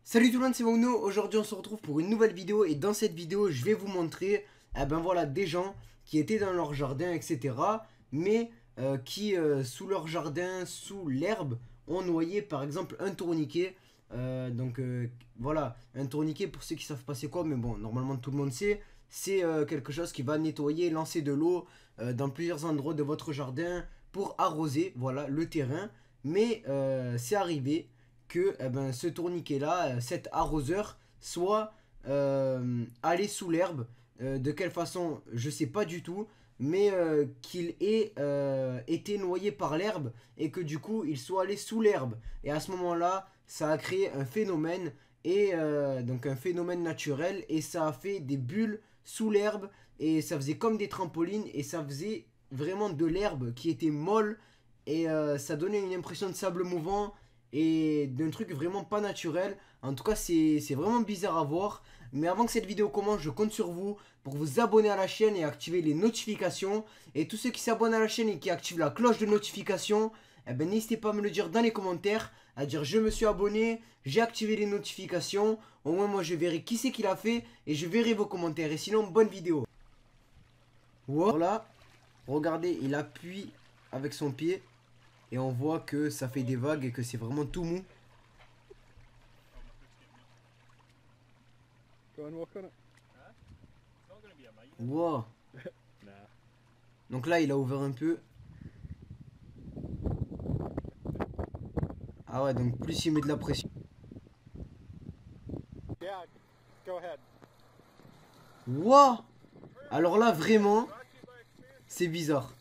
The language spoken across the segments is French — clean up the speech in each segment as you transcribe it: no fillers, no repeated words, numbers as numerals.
Salut tout le monde, c'est Mouno. Aujourd'hui on se retrouve pour une nouvelle vidéo et dans cette vidéo je vais vous montrer voilà, des gens qui étaient dans leur jardin etc. Mais qui sous leur jardin, sous l'herbe, ont noyé par exemple un tourniquet. Voilà, un tourniquet pour ceux qui savent pas c'est quoi, mais bon, normalement tout le monde sait. C'est quelque chose qui va nettoyer, lancer de l'eau dans plusieurs endroits de votre jardin pour arroser, voilà, le terrain. Mais c'est arrivé que ce tourniquet là, cet arroseur, soit allé sous l'herbe. De quelle façon, je sais pas du tout, mais qu'il ait été noyé par l'herbe et que du coup il soit allé sous l'herbe. Et à ce moment-là, ça a créé un phénomène, et donc un phénomène naturel, et ça a fait des bulles sous l'herbe et ça faisait comme des trampolines et ça faisait vraiment de l'herbe qui était molle, et ça donnait une impression de sable mouvant et d'un truc vraiment pas naturel. En tout cas, c'est vraiment bizarre à voir. Mais avant que cette vidéo commence, je compte sur vous pour vous abonner à la chaîne et activer les notifications. Et tous ceux qui s'abonnent à la chaîne et qui activent la cloche de notification, n'hésitez pas à me le dire dans les commentaires, à dire je me suis abonné, j'ai activé les notifications. Au moins moi je verrai qui c'est qui l'a fait et je verrai vos commentaires. Et sinon, bonne vidéo. Voilà, regardez, il appuie avec son pied et on voit que ça fait des vagues et que c'est vraiment tout mou. Go and walk on it. Wow. Nah. Donc là il a ouvert un peu. Ah ouais, donc plus il met de la pression. Yeah, go ahead. Wow. Alors là vraiment c'est bizarre.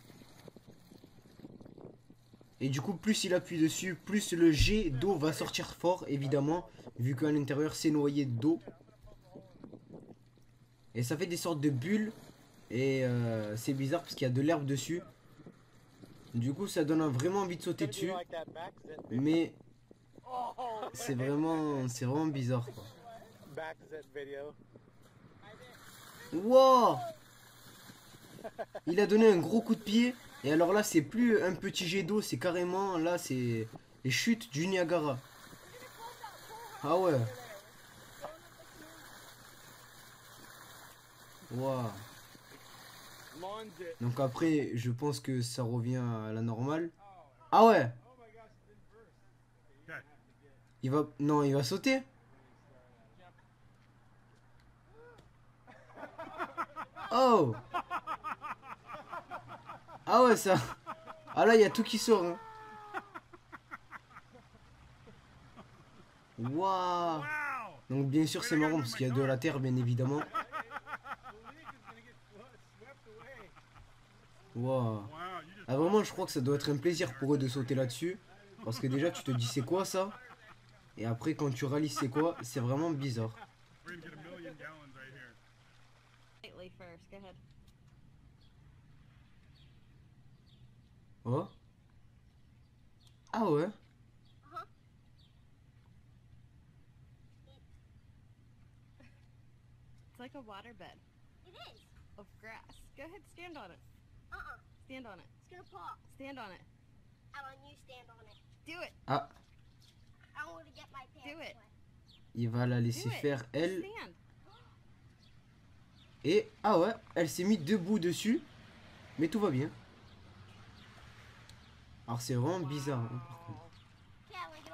Et du coup plus il appuie dessus, plus le jet d'eau va sortir fort, évidemment, vu qu'à l'intérieur c'est noyé d'eau. Et ça fait des sortes de bulles. Et c'est bizarre parce qu'il y a de l'herbe dessus. Du coup ça donne vraiment envie de sauter dessus. Mais c'est vraiment bizarre quoi. Wow. Il a donné un gros coup de pied. Et alors là c'est plus un petit jet d'eau, c'est carrément, là c'est les chutes du Niagara. Ah ouais. Wow. Donc après je pense que ça revient à la normale. Ah ouais. Il va... Non, il va sauter. Oh. Ah ouais, ça... Ah là, il y a tout qui sort. Hein. Waouh. Donc bien sûr, c'est marrant parce qu'il y a de la terre, bien évidemment. Waouh. Ah vraiment, je crois que ça doit être un plaisir pour eux de sauter là-dessus. Parce que déjà, tu te dis c'est quoi ça? Et après, quand tu réalises c'est quoi, c'est vraiment bizarre. Oh. Ah ouais. It's like a waterbed. It is. Of grass. Go ahead, stand on it. Stand on it. It's gonna pop. Stand on it. I want you stand on it. Do it. Ah. I want to get my pants Do it. wet. Il va la laisser Do it. faire, elle. Stand. Et... Ah ouais, elle s'est mise debout dessus. Mais tout va bien. Alors c'est vraiment bizarre. Hein, par contre. Callie, get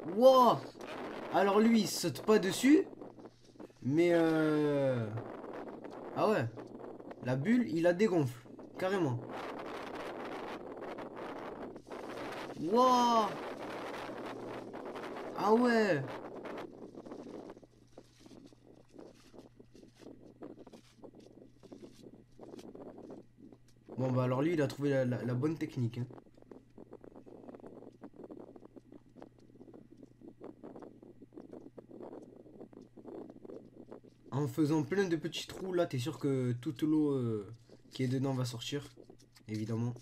off. Wow. Alors lui il saute pas dessus. Mais ah ouais. La bulle il la dégonfle. Carrément. Wow. Ah ouais. Bon bah alors lui il a trouvé la bonne technique. Hein. En faisant plein de petits trous, là, t'es sûr que toute l'eau qui est dedans va sortir. Évidemment.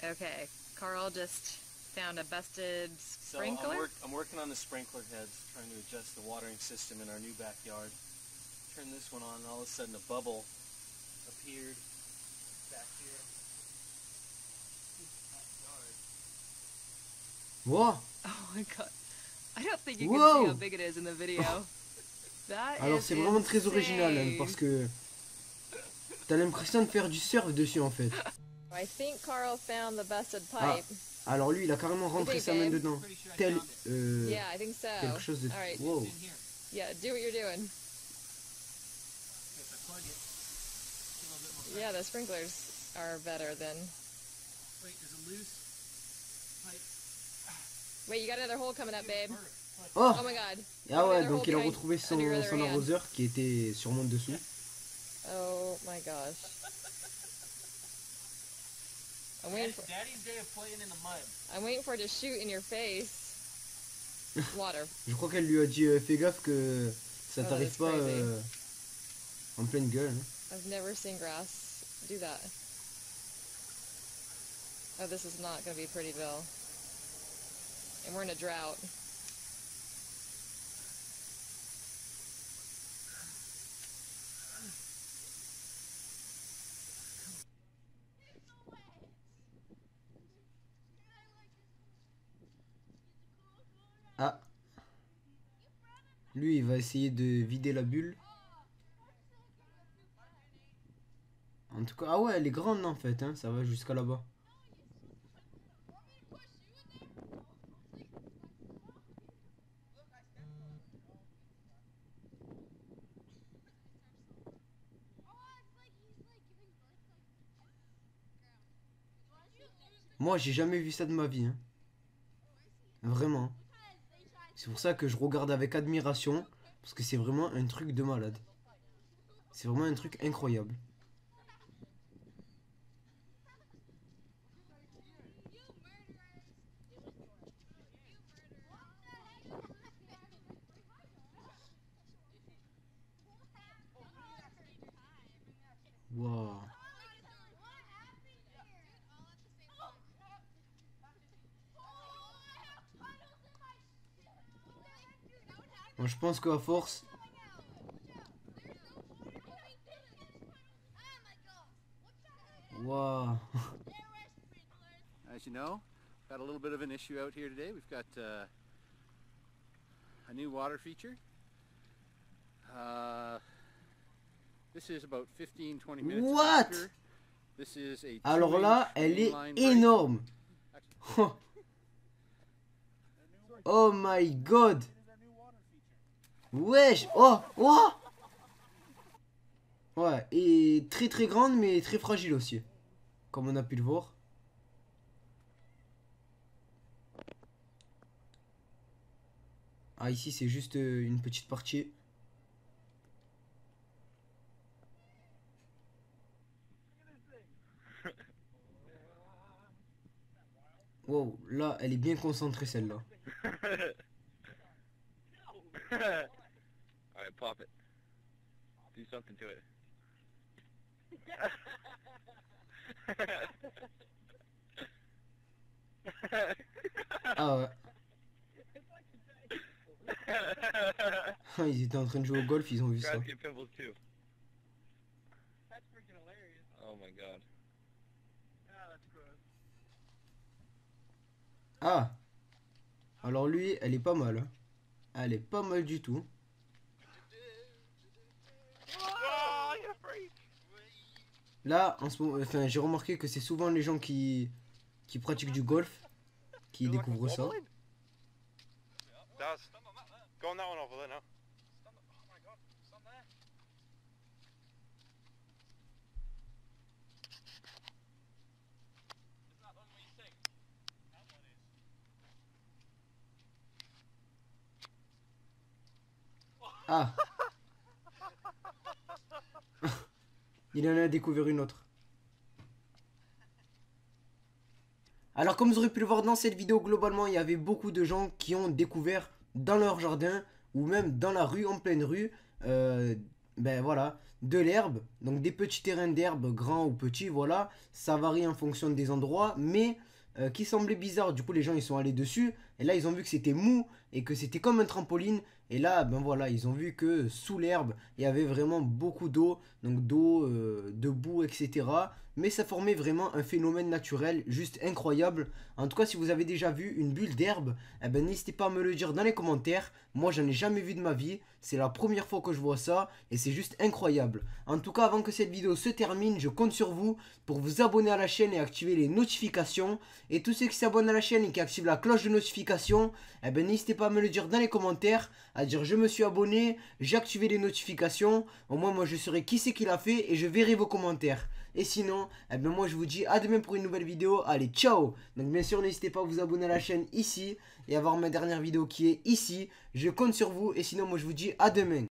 Okay, Carl just found a busted So Sprinkler? I'm working on the sprinkler heads, trying to adjust the watering system in our new backyard. Turn this one on, and all of a sudden a bubble appeared back here. Wow. Oh my god. I don't think you can Whoa. see how big it is in the video. That Alors is c'est vraiment très insane. original hein, parce que t'as l'impression de faire du surf dessus en fait. I think Carl found the busted Ah, pipe. alors lui il a carrément rentré sa main dedans. Tel Yeah, I think so. quelque chose de... Alright. Wow. Yeah, do what you're doing. Yeah, the sprinklers are better than. Wait, there's a loose pipe. Wait, you got another hole coming up, babe. Oh, Oh my god. ah ouais, Another donc hole il a behind- retrouvé son, under your other son hand. arroseur qui était sûrement dessous. Oh my gosh. I'm waiting for Daddy's day of playing in the mud. I'm waiting for it to shoot in your face. Water. Je crois qu'elle lui a dit fais gaffe que ça Oh, t'arrive that's pas crazy. en pleine gueule. hein. I've never seen grass do that. Oh, this is not gonna be pretty, Bill. And we're in a drought. Ah. Lui il va essayer de vider la bulle. En tout cas, ah ouais, elle est grande en fait, hein, ça va jusqu'à là-bas. Moi, j'ai jamais vu ça de ma vie, hein. Vraiment. C'est pour ça que je regarde avec admiration, parce que c'est vraiment un truc de malade. C'est vraiment un truc incroyable. Waouh. Moi, je pense qu'à force, waouh. As you know, got a little bit of an issue out here today. We've got a new water feature. This is about 15-20 minutes What? after. This is a Alors là, 2-inch elle est mainline break. énorme. Oh my god. Wesh. Oh, oh. Ouais, et très très grande mais très fragile aussi. Comme on a pu le voir. Ah, ici c'est juste une petite partie. Wow, là elle est bien concentrée celle-là. Alright, pop it. Do something to it. Ah ouais. Ils étaient en train de jouer au golf, ils ont vu ça. Grass get pimples too. Oh my god. Ah. Alors lui, elle est pas mal. Hein. Elle est pas mal du tout. Là, en ce moment, enfin, j'ai remarqué que c'est souvent les gens qui pratiquent du golf qui découvrent ça. Does. Go on that one over there now. Ah. Il en a découvert une autre. Alors comme vous aurez pu le voir dans cette vidéo, globalement il y avait beaucoup de gens qui ont découvert dans leur jardin ou même dans la rue, en pleine rue, ben voilà, de l'herbe. Donc des petits terrains d'herbe, grands ou petits, voilà. Ça varie en fonction des endroits, mais qui semblait bizarre. Du coup les gens ils sont allés dessus Et là, ils ont vu que c'était mou et que c'était comme un trampoline. Et là, ben voilà, ils ont vu que sous l'herbe, il y avait vraiment beaucoup d'eau. Donc d'eau, de boue, etc. Mais ça formait vraiment un phénomène naturel juste incroyable. En tout cas, si vous avez déjà vu une bulle d'herbe, eh ben, n'hésitez pas à me le dire dans les commentaires. Moi, j'en ai jamais vu de ma vie. C'est la première fois que je vois ça et c'est juste incroyable. En tout cas, avant que cette vidéo se termine, je compte sur vous pour vous abonner à la chaîne et activer les notifications. Et tous ceux qui s'abonnent à la chaîne et qui activent la cloche de notification, eh ben, n'hésitez pas à me le dire dans les commentaires, à dire je me suis abonné, j'ai activé les notifications. Au moins, moi, je saurai qui c'est qui l'a fait et je verrai vos commentaires. Et sinon, eh ben moi je vous dis à demain pour une nouvelle vidéo. Allez, ciao. Donc bien sûr, n'hésitez pas à vous abonner à la chaîne ici et à voir ma dernière vidéo qui est ici. Je compte sur vous et sinon moi je vous dis à demain.